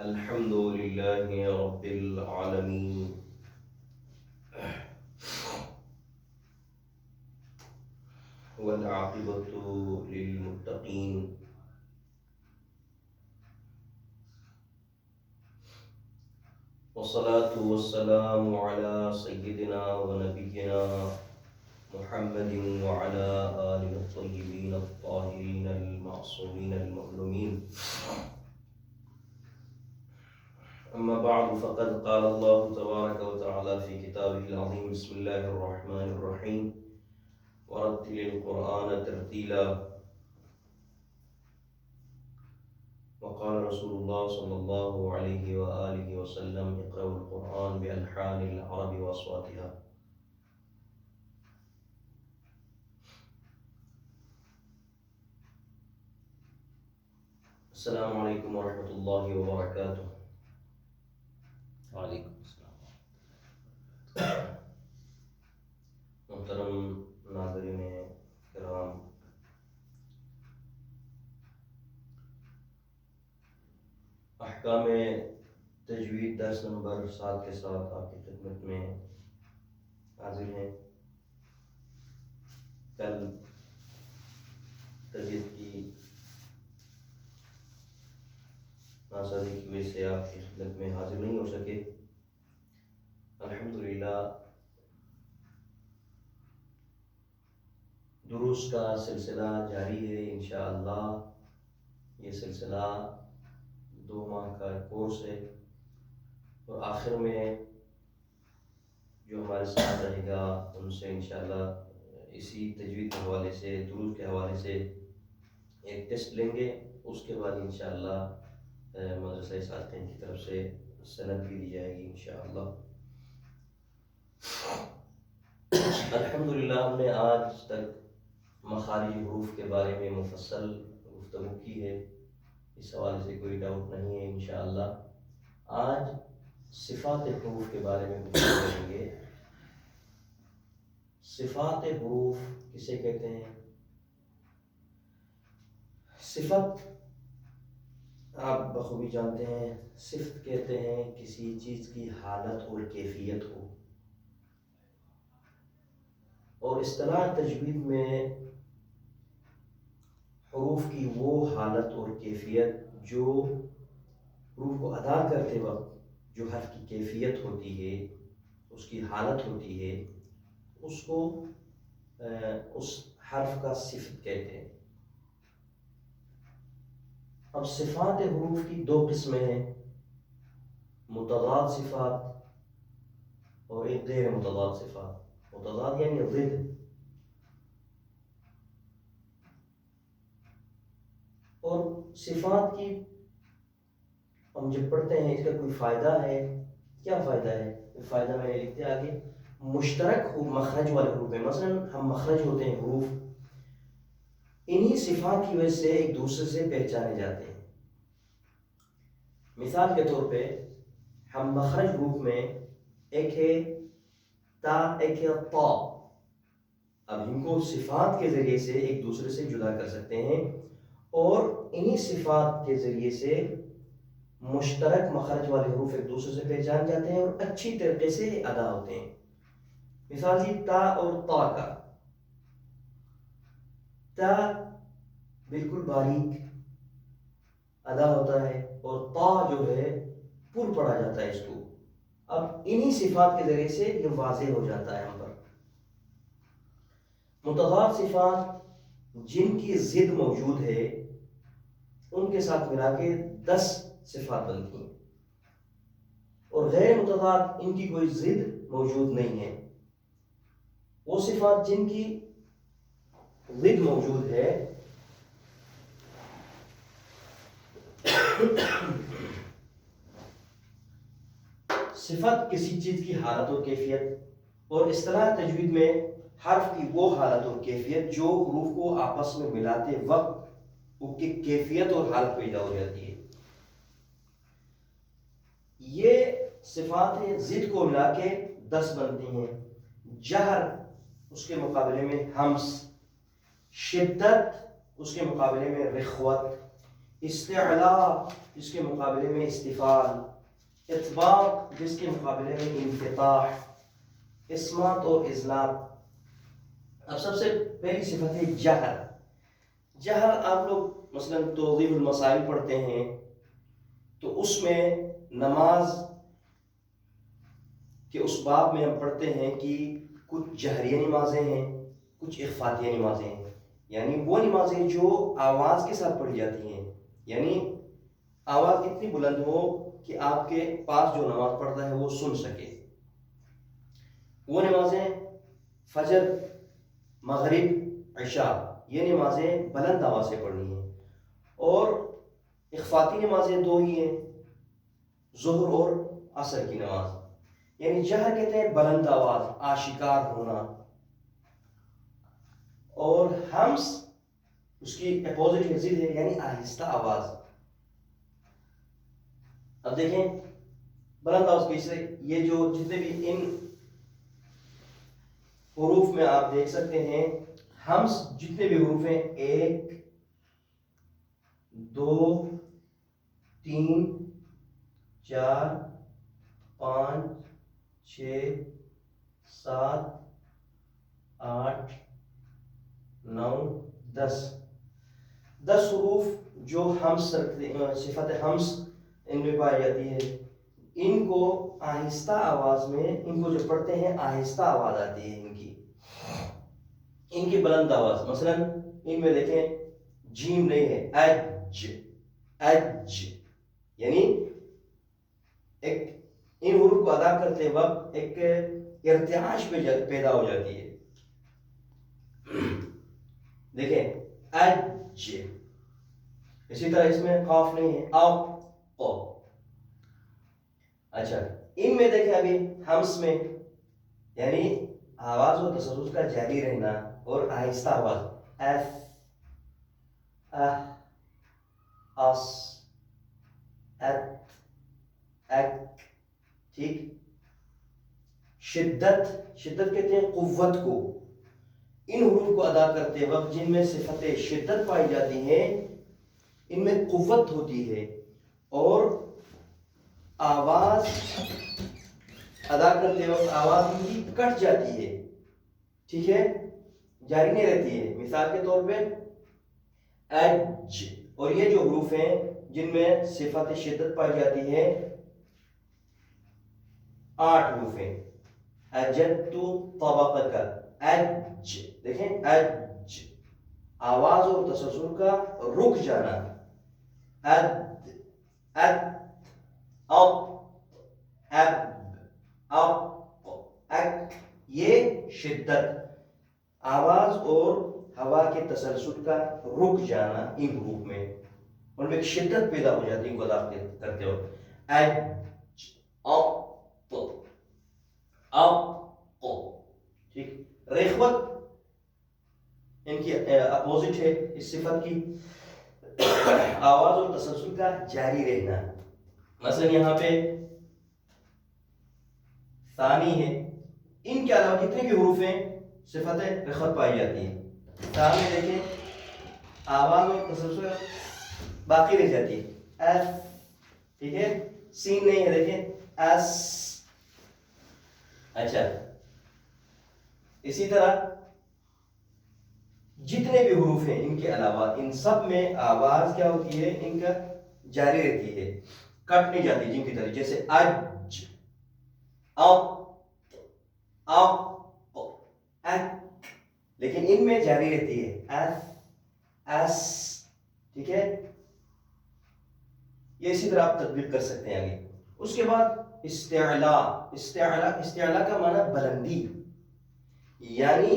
الحمد لله رب العالمين والعاقبة للمتقين والصلاة والسلام على سيدنا ونبينا محمد وعلى آله الطيبين الطاهرين المعصومين المظلومين. أما بعد فقد قال الله تبارك وتعالى في كتابه العظيم بسم الله الرحمن الرحيم ورتل القرآن ترتيلا. وقال رسول الله صلى الله عليه وآله وسلم اقرأوا القرآن بألحان العرب وأصواتها. السلام علیکم ورحمۃ اللہ وبرکاتہ. وعلیکم السلام. محترم ناظرین کرام، احکام تجوید درس نمبر 7 کے ساتھ آپ کی خدمت میں حاضر ہیں. کل طبیعت کی ناسازی کی وجہ سے آپ کی خدمت میں حاضر نہیں ہو سکے. الحمدللہ دروس کا سلسلہ جاری ہے انشاءاللہ. یہ سلسلہ 2 ماہ کا کورس ہے اور آخر میں جو ہمارے ساتھ رہے گا ان سے انشاءاللہ اسی تجوید کے حوالے سے، دروس کے حوالے سے ایک ٹیسٹ لیں گے. اس کے بعد انشاءاللہ مدرسہ سالکین کی طرف سے سند بھی دی جائے گی انشاءاللہ. الحمدللہ ہم نے آج تک مخارج حروف کے بارے میں مفصل گفتگو کی ہے، اس حوالے سے کوئی ڈاؤٹ نہیں ہے. انشاءاللہ آج صفات حروف کے بارے میں گفتگو کریں گے. صفات حروف کسے کہتے ہیں؟ صفت آپ بخوبی جانتے ہیں، صفت کہتے ہیں کسی چیز کی حالت اور کیفیت ہو، اور اصطلاح تجوید میں حروف کی وہ حالت اور کیفیت جو حروف کو ادا کرتے وقت جو حرف کی کیفیت ہوتی ہے، اس کی حالت ہوتی ہے، اس کو اس حرف کا صفت کہتے ہیں. اب صفات حروف کی 2 قسمیں ہیں، متضاد صفات اور ایک غیر متضاد صفات. متضاد یعنی ضد. اور صفات کی ہم جب پڑھتے ہیں اس کا کوئی فائدہ ہے؟ کیا فائدہ ہے؟ فائدہ میں نے لکھتے آگے مشترک مخرج والے حروف ہیں. مثلا ہم مخرج ہوتے ہیں حروف، انہی صفات کی وجہ سے ایک دوسرے سے پہچانے جاتے ہیں. مثال کے طور پہ ہم مخرج حروف میں ایک ہے تا، ایک ہے طا. اب ان کو صفات کے ذریعے سے ایک دوسرے سے جدا کر سکتے ہیں اور انہی صفات کے ذریعے سے مشترک مخرج والے حروف ایک دوسرے سے پہچان جاتے ہیں اور اچھی طریقے سے ادا ہوتے ہیں. مثال جی تا اور طا کا. تا بالکل باریک ادا ہوتا ہے اور طا جو ہے پر پڑا جاتا ہے اس کو. اب انہی صفات کے ذریعے سے یہ واضح ہو جاتا ہے ہم پر. متضاد صفات جن کی ضد موجود ہے ان کے ساتھ ملا کے 10 صفات بنتی ہیں، اور غیر متضاد ان کی کوئی ضد موجود نہیں ہے. وہ صفات جن کی ضد موجود ہے صفت کسی چیز کی حالت اور کیفیت، اور اصطلاح تجوید میں حرف کی وہ حالت اور کیفیت جو حروف کو آپس میں ملاتے وقت ان کی کیفیت اور حالت پیدا ہو جاتی ہے. یہ صفات ضد کو ملا کے 10 بنتی ہیں. جہر اس کے مقابلے میں ہمس، شدت اس کے مقابلے میں رخوت، استعلاء جس کے مقابلے میں استفال، اطباق جس کے مقابلے میں انفتاح، اسمات اور اضلاع۔ اب سب سے پہلی صفت ہے جہر۔ جہر آپ لوگ مثلا توضیح المسائل پڑھتے ہیں تو اس میں نماز کے اس باب میں ہم پڑھتے ہیں کہ کچھ جہریہ نمازیں ہیں، کچھ اخفاتیہ نمازیں ہیں، یعنی وہ نمازیں جو آواز کے ساتھ پڑھی جاتی ہیں، یعنی آواز اتنی بلند ہو کہ آپ کے پاس جو نماز پڑھتا ہے وہ سن سکے۔ وہ نمازیں فجر، مغرب، عشاء، یہ نمازیں بلند آواز سے پڑھنی ہیں۔ اور اخفاتی نمازیں دو ہی ہیں، ظہر اور عصر کی نماز۔ یعنی جہر کہتے ہیں بلند آواز، آشکار ہونا، اور ہمس اس کی اپوزٹ ضد ہے، یعنی آہستہ آواز۔ اب دیکھیں بلند آواز کی سے یہ جو جتنے بھی ان حروف میں آپ دیکھ سکتے ہیں، ہمس جتنے بھی حروف ہیں 1 2 3 4 5 6 7 8 9 10 حروف جو ہمس صفت ہمس ان میں پائی جاتی ہے، ان کو آہستہ آواز میں، ان کو جو پڑھتے ہیں آہستہ آواز آتی ہے، ان کی بلند آواز۔ مثلا ان میں دیکھیں جیم نہیں ہے، اج اج، یعنی ایک ان حروف کو ادا کرتے وقت ایک ارتعاش پیدا ہو جاتی ہے۔ دیکھیں اج، اسی طرح اس میں قاف نہیں ہے، او۔ اچھا ان میں دیکھیں ابھی ہمس میں یعنی آواز و تسلسل کا جاری رہنا اور آہستہ آواز، ایف، اس، ایت، ایک، ٹھیک۔ شدت کہتے ہیں قوت کو۔ ان حروف کو ادا کرتے وقت جن میں صفت شدت پائی جاتی ہیں، ان میں قوت ہوتی ہے اور آواز ادا کرتے وقت آواز ان کی کٹ جاتی ہے، ٹھیک ہے، جاری نہیں رہتی ہے۔ مثال کے طور پہ اج، اور یہ جو حروف ہیں جن میں صفت شدت پائی جاتی ہے 8 حروف ہیں۔ اجدت طبقک، اج، دیکھیں اج، آواز اور تسلسل کا رک جانا، اد، ات، اپ، اب، اپ، اک، یہ شدت، آواز اور ہوا کے تسلسل کا رک جانا ان حروف میں، ان میں ایک شدت پیدا ہو جاتی ہے ان کو ادا کرتے وقت۔ اج، اپ، اپ، ٹھیک۔ رخوت ان کی اپوزٹ ہے اس صفت کی، آواز اور تسلسل کا جاری رہنا۔ مثلا یہاں پہ ثانی ہے، ان کے علاوہ جتنے بھی حروف ہیں صفت رخوت پائی جاتی ہے۔ ثانی میں دیکھیں آواز اور تسلسل باقی رہ جاتی ہے، ایف، ٹھیک ہے، سین نہیں ہے، دیکھیں ایس۔ اچھا اسی طرح جتنے بھی حروف ہیں ان کے علاوہ ان سب میں آواز کیا ہوتی ہے، ان کا جاری رہتی ہے، کٹ نہیں جاتی جن کی طرح، جیسے اج، اپ، اپ، اک، لیکن ان میں جاری رہتی ہے، ایف، ایس، ٹھیک ہے۔ یہ اسی طرح آپ تطبیق کر سکتے ہیں آگے۔ اس کے بعد استعلاء کا معنی بلندی، یعنی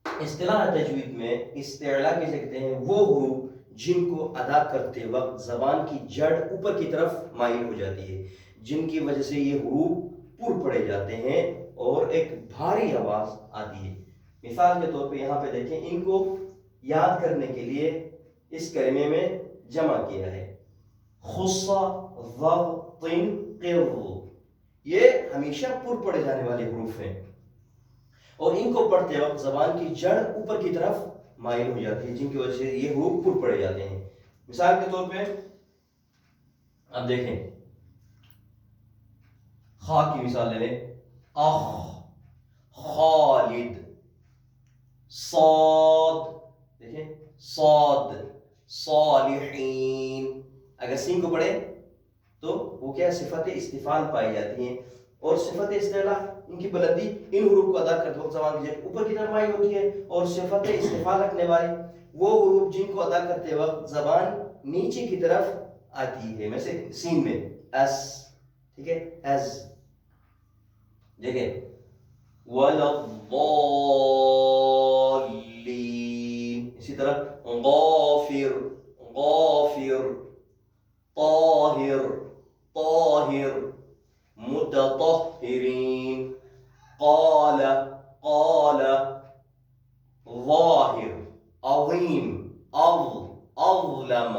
اصطلاح تجوید میں استعلاء کسے کہتے ہیں، وہ حروف جن کو ادا کرتے وقت زبان کی جڑ اوپر کی طرف مائل ہو جاتی ہے، جن کی وجہ سے یہ حروف پر پڑے جاتے ہیں اور ایک بھاری آواز آتی ہے۔ مثال کے طور پہ یہاں پہ دیکھیں، ان کو یاد کرنے کے لیے اس کلمے میں جمع کیا ہے، خص، ضغط، قر، یہ ہمیشہ پر پڑے جانے والے حروف ہیں اور ان کو پڑھتے وقت زبان کی جڑ اوپر کی طرف مائل ہو جاتی ہے، جن کی وجہ سے یہ حروف پر پڑے جاتے ہیں۔ مثال کے طور پہ اب دیکھیں خا کی مثال لے لیں، اخ، خالد، صاد، دیکھیں صاد، صالحین. اگر سین کو پڑھے تو وہ کیا صفت استفعال پائی جاتی ہیں، اور صفت استعلا ان کی بلندی ان حروف کو ادا کرتے وقت زبان کی جب اوپر کی طرف مائل ہوتی ہے، اور صفت استفعال رکھنے والی وہ حروف جن کو ادا کرتے وقت زبان نیچے کی طرف آتی ہے، مثلا سین میں اس، ٹھیک ہے، از. دیکھیں وَلَا الضَّالِّينَ، اسی طرح غافر، غافر، طاہر، طاہر، متطہرین، قال، قال، ظاہر، عظیم، اظلم.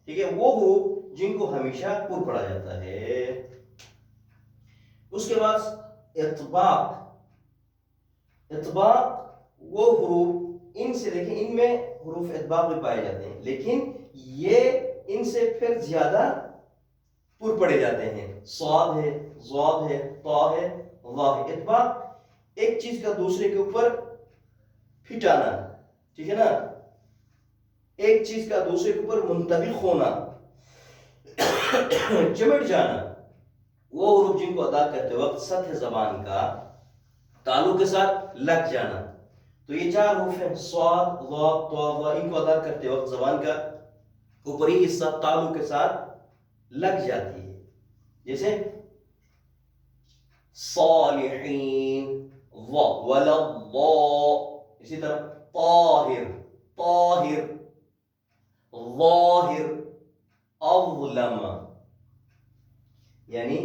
ٹھیک ہے، وہ حروف جن کو ہمیشہ پر پڑھا جاتا ہے. اس کے بعد اطباق. اطباق وہ حروف ان سے، دیکھیں ان میں حروف اطباق بھی پائے جاتے ہیں، لیکن یہ ان سے پھر زیادہ پر پڑے جاتے ہیں. صاد ہے، ضاد ہے، طا ہے، ظا ہے. اطباق ایک چیز کا دوسرے کے اوپر پھٹانا، ٹھیک ہے نا، ایک چیز کا دوسرے کے اوپر منطبق ہونا، چمٹ جانا. وہ حروف جن کو ادا کرتے وقت سطح زبان کا تالو کے ساتھ لگ جانا. تو یہ چار حروف ہیں، صاد، ضاد، طا، ظا. ان کو ادا کرتے وقت زبان کا اوپری حصہ تالو کے ساتھ لگ جاتی ہے، جیسے صالحین، وَلَا الضَّالِّينَ. اسی طرح طاہر، طاہر، ظاہر، اظلم. یعنی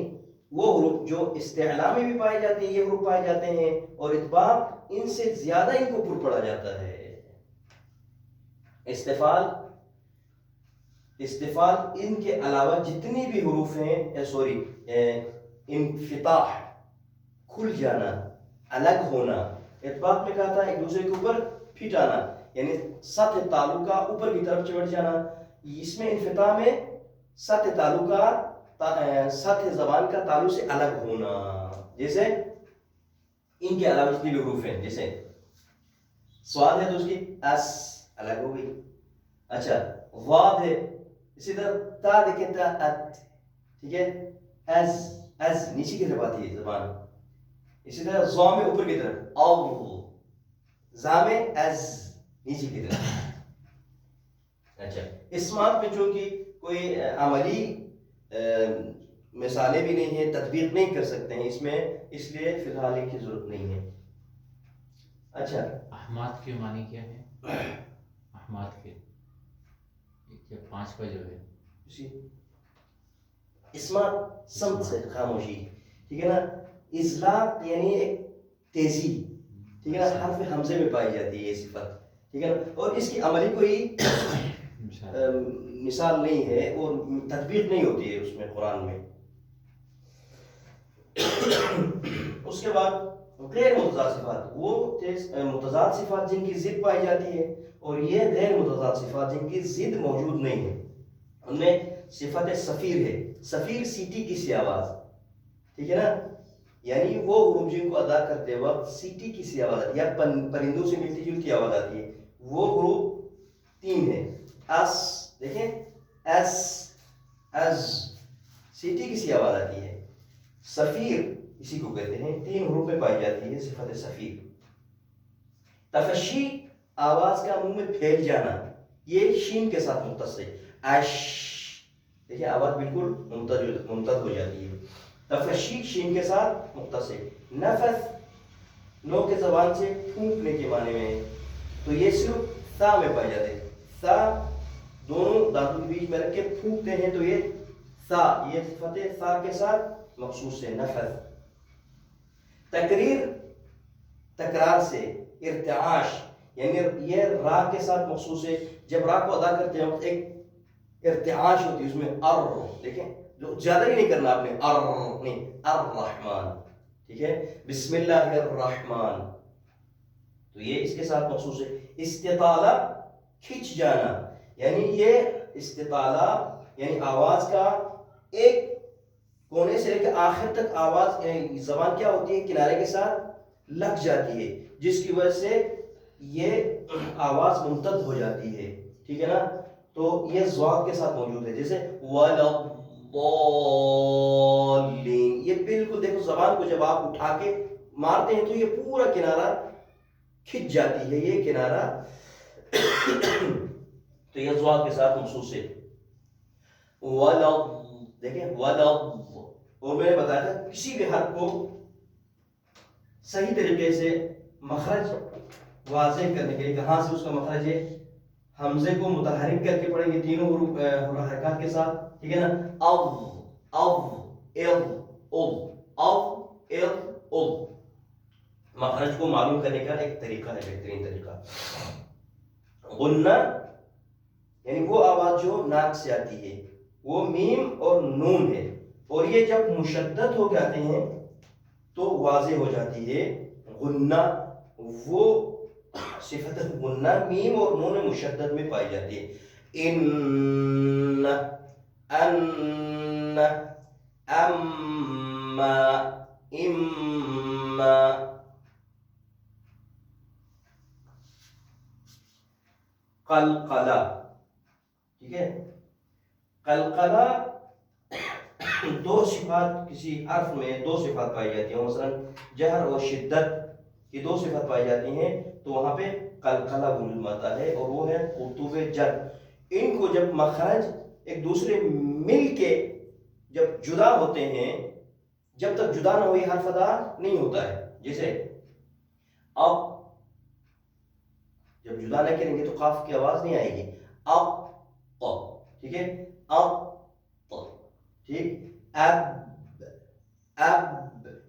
وہ حروف جو استعلا میں بھی پائے جاتے ہیں یہ حروف پائے جاتے ہیں، اور اطباق ان سے زیادہ ان کو پر پڑا جاتا ہے. استفعال، استفعال ان کے علاوہ جتنی بھی حروف ہیں، سوری انفتاح، کھل جانا، الگ ہونا. اطباق میں کہا تھا ایک دوسرے کے اوپر پھٹ آنا، یعنی سطح تعلق کا اوپر کی طرف چمٹ جانا. اس میں انفتاح میں سطح تعلق کا سطح زبان کا تعلق سے الگ ہونا. جیسے ان کے علاوہ جتنی بھی حروف ہیں، جیسے سواد ہے تو اس کی اس الگ ہو گئی. اچھا واد ہے، اسی طرح تا دیکھیں تا ات، ٹھیک ہے، از، از نیچے کی طرف آتی ہے زبان. اسی طرح زا میں اوپر کی طرف، او، زا میں از نیچے کی طرف. اچھا اسمات میں چونکہ کوئی عملی مثالیں بھی نہیں ہیں، تطبیق نہیں کر سکتے ہیں اس میں، اس لیے فی الحال کی ضرورت نہیں ہے. اچھا احماد کے معنی کیا ہے؟ احماد کے پانچ کا جو ہے اسمات سمت سے خاموشی، ٹھیک ہے نا. اطلاق یعنی ایک تیزی، ٹھیک ہے نا، حرف حمزے میں پائی جاتی ہے یہ صفت، ٹھیک ہے نا. اور اس کی عملی کوئی مثال نہیں ہے اور تطبیق نہیں ہوتی ہے اس میں قرآن میں. اس کے بعد غیر متضاد صفات، وہ متضاد صفات جن کی ضد پائی جاتی ہے، اور یہ غیر متضاد صفات جن کی ضد موجود نہیں ہے. ان میں صفت صفیر ہے. صفیر سیٹی کی سی آواز، ٹھیک ہے نا، یعنی وہ حروف جن کو ادا کرتے وقت سیٹی کی سی آواز آتی ہے یا پرندوں سے ملتی جلتی آواز آتی ہے. وہ حروف تین ہے. اس، دیکھیں ایس، از، سیٹی کی سی آواز آتی ہے. صفیر اسی کو کہتے ہیں، تین حروف میں پائی جاتی ہے صفت صفیر. تفشی آواز کا منہ میں پھیل جانا، یہ شین کے ساتھ مختص ہے. اش، دیکھیں آواز بالکل ممتد ہو جاتی ہے. تفشی شین کے ساتھ مختص ہے. نفث نو کے زبان سے پھونکنے کے معنی میں ہے، تو یہ صرف سا میں پائی جاتے ہیں. سا دونوں دانتوں کے بیچ میں رکھ کے پھونکتے ہیں تو یہ سا، یہ صفت سا کے ساتھ مخصوص ہے. نفث. تقریر تکرار سے. ارتعاش یعنی یہ را کے ساتھ مخصوص ہے، جب را کو ادا کرتے ہیں ایک ارتعاش ہوتی ہے اس میں ار، دیکھیں جو زیادہ بھی نہیں کرنا آپ نے، ار نہیں، الرحمن، ٹھیک ہے، بسم اللہ الرحمن، تو یہ اس کے ساتھ مخصوص ہے. استطالہ کھچ جانا، یعنی یہ استطالہ یعنی آواز کا ایک کونے سے لے کے آخر تک آواز زبان کیا ہوتی ہے کنارے کے ساتھ لگ جاتی ہے، جس کی وجہ سے یہ آواز ممتد ہو جاتی ہے، ٹھیک ہے نا. تو یہ ضاد کے ساتھ موجود ہے، جیسے وَلَا الضَّالِّينَ، یہ بالکل دیکھو زبان کو جب آپ اٹھا کے مارتے ہیں تو یہ پورا کنارہ کھچ جاتی ہے، یہ کنارہ تو یہ ضاد کے ساتھ مخصوص ہے. وَلَا، دیکھیں وَلَا، اور میں نے بتایا تھا کسی بھی حرف کو صحیح طریقے سے مخرج واضح کرنے کے لیے کہاں سے اس کا مخرج ہے، حمزے کو متحرک کر کے پڑھیں گے تینوں حرکات کے ساتھ، ٹھیک ہے نا. مخرج کو معلوم کرنے کا ایک طریقہ ہے، بہترین طریقہ. غنہ یعنی وہ آواز جو ناک سے آتی ہے، وہ میم اور نون ہے، اور یہ جب مشدد ہو جاتے ہیں تو واضح ہو جاتی ہے. غنہ وہ صفت غنہ میم اور نون مشدد میں پائی جاتی ہے. ان، ان، اما، اما. قلقلہ، ٹھیک ہے. قلقلہ دو صفات، کسی حرف میں دو صفات پائی جاتی ہیں، مثلا جہر اور شدت کی دو صفات پائی جاتی ہیں تو وہاں پہ قلقلہ وجود آتا ہے، اور وہ ہے قرطب جر. ان کو جب مخرج ایک دوسرے مل کے جب جدا ہوتے ہیں، جب تک جدا نہ ہو یہ حرف ادا نہیں ہوتا ہے. جیسے اب جب جدا نہ کریں گے تو قاف کی آواز نہیں آئے گی. اب، ٹھیک ہے. اب، ٹھیک. اب، اب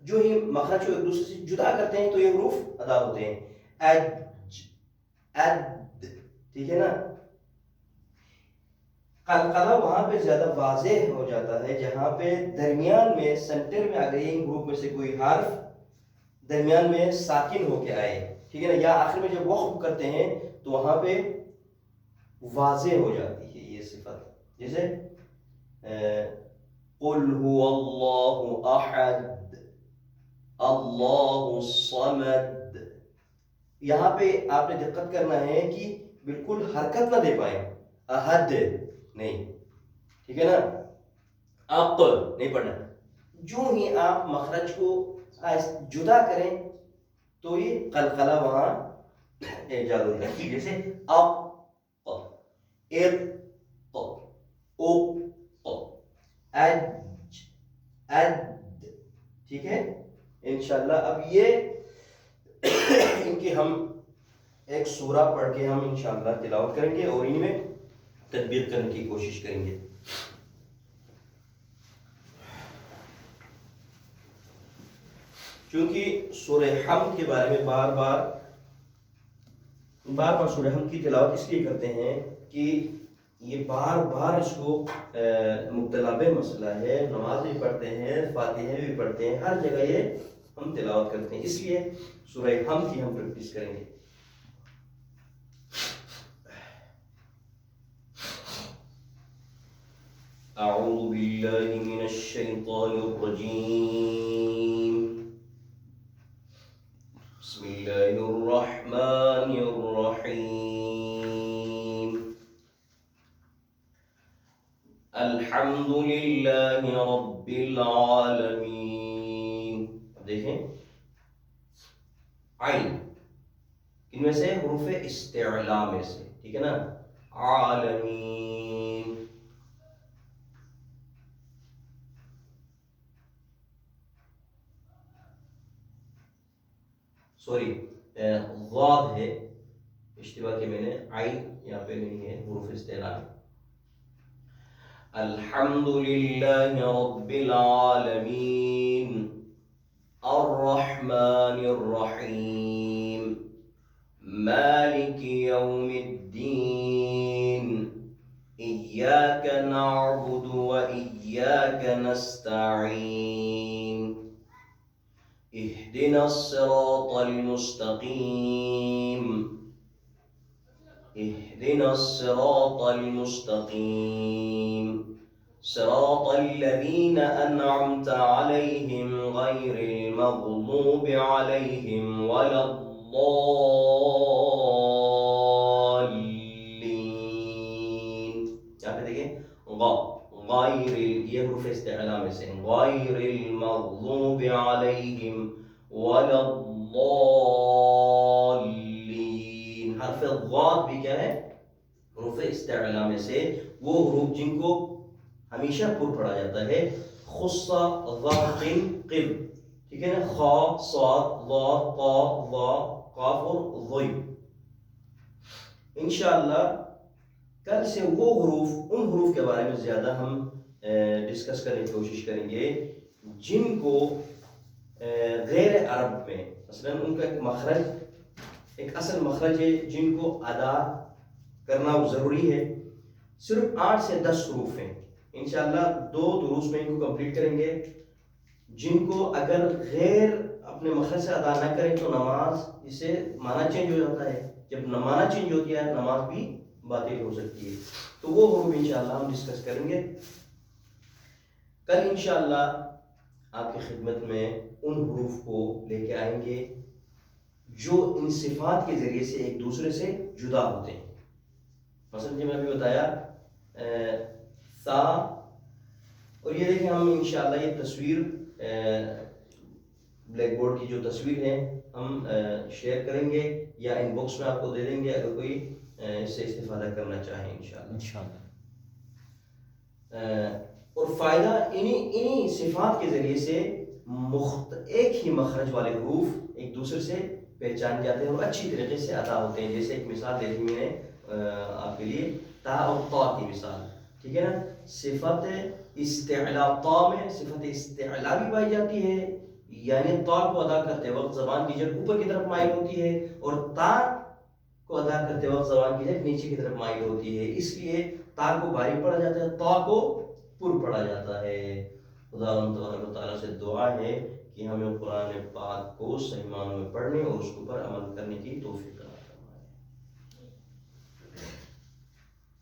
جو ہی مخرج کو ایک دوسرے سے جدا کرتے ہیں تو یہ حروف ادا ہوتے ہیں. اج، اد، ٹھیک ہے نا. قلقلہ وہاں پہ زیادہ واضح ہو جاتا ہے جہاں پہ درمیان میں سینٹر میں اگر ان حروف میں سے کوئی حرف درمیان میں ساکن ہو کے آئے، ٹھیک ہے نا، یا آخر میں جب وقف کرتے ہیں تو وہاں پہ واضح ہو جاتی ہے یہ صفت. جیسے قل هو اللہ احد، اللہ الصمد. یہاں پہ آپ نے دقت کرنا ہے کہ بالکل حرکت نہ دے پائیں، احد نہیں، ٹھیک ہے نا. اپ نہیں پڑھنا. جو ہی آپ مخرج کو جدا کریں تو یہ قلقلہ وہاں ایجاد ہو جاتا ہے. جیسے اب، اب، اج، اد، ٹھیک ہے. انشاءاللہ اب یہ ان کی ہم ایک سورہ پڑھ کے ہم انشاءاللہ تلاوت کریں گے اور ان میں تدبیر کرنے کی کوشش کریں گے. چونکہ سورہ حمد کے بارے میں بار بار سورہ حمد کی تلاوت اس لیے کرتے ہیں کہ یہ بار بار اس کو مطلب مسئلہ ہے. نماز بھی پڑھتے ہیں، فاتحہ بھی پڑھتے ہیں، ہر جگہ یہ ہم تلاوت کرتے ہیں، اس لیے سورہ حمد کی ہم پریکٹس کریں گے. اعوذ باللہ من الشیطان الرجیم، بسم اللہ الرحمن الرحیم. الحمد للہ رب العالمین. اب دیکھیں عین ان میں سے حروف استعلاء میں سے، ٹھیک ہے نا. عالمین، سوری ضاد ہے، اشتباہ کہ میں نے عین یہاں پہ نہیں ہے حروف استعلاء. الحمد للہ رب العالمین، الرحمن الرحیم، مالک یوم الدین، ایاک نعبد و ایاک نستعین، اهدنا الصراط المستقیم، اهدنا الصراط المستقيم صراط الذين أنعمت عليهم غير المغضوب عليهم ولا الضالين. یہاں پہ دیکھیں غیر یہ حروف استعلا میں سے غیر المغضوب علیہم ولا الضالین. حرف ضاد بھی کیا ہے؟ حروف استعلا میں سے وہ حروف جن کو ہمیشہ پر پڑھا جاتا ہے. خص ضغط قل، ٹھیک ہے نا، خا صاد ضاد طا ظا قاف اور ضی. انشاءاللہ کل سے وہ حروف، ان حروف کے بارے میں زیادہ ہم ڈسکس کرنے کی کوشش کریں گے جن کو غیر عرب میں مثلا ان کا ایک مخرج، ایک اصل مخرج ہے جن کو ادا کرنا ضروری ہے. صرف 8 سے 10 حروف ہیں. انشاءاللہ 2 دروس میں ان کو کمپلیٹ کریں گے جن کو اگر غیر اپنے مخرج سے ادا نہ کریں تو نماز، اس سے معنی چینج ہو جاتا ہے. جب معنی چینج ہوتی ہے نماز بھی باطل ہو سکتی ہے. تو وہ حروف انشاءاللہ ہم ڈسکس کریں گے کل. انشاءاللہ آپ کی خدمت میں ان حروف کو لے کے آئیں گے جو ان صفات کے ذریعے سے ایک دوسرے سے جدا ہوتے ہیں. مثلا جی میں ابھی بتایا سا، اور یہ دیکھیں ہم انشاءاللہ یہ تصویر بلیک بورڈ کی جو تصویر ہے ہم شیئر کریں گے یا ان باکس میں آپ کو دے دیں گے اگر کوئی اس سے استفادہ کرنا چاہیں انشاءاللہ. اور فائدہ انہی صفات کے ذریعے سے ایک ہی مخرج والے حروف ایک دوسرے سے پہچان جاتے ہیں اور اچھی طریقے سے ادا ہوتے ہیں. جیسے ایک مثال دے دی میں نے آپ کے لیے تا اور طا کی مثال، ٹھیک ہے نا. صفت استعلا، طا میں صفت استعلا بھی پائی جاتی ہے، یعنی طا کو ادا کرتے وقت زبان کی جب اوپر کی طرف مائل ہوتی ہے، اور تا کو ادا کرتے وقت زبان کی جب نیچے کی طرف مائل ہوتی ہے. اس لیے تا کو بھاری پڑھا جاتا ہے، تا کو پر پڑھا جاتا ہے. خدا تبارک و تعالیٰ سے دعا ہے کہ ہمیں قرآن پاک کو صحیح معنوں میں پڑھنے اور اس کے اوپر عمل کرنے کی توفیق عطا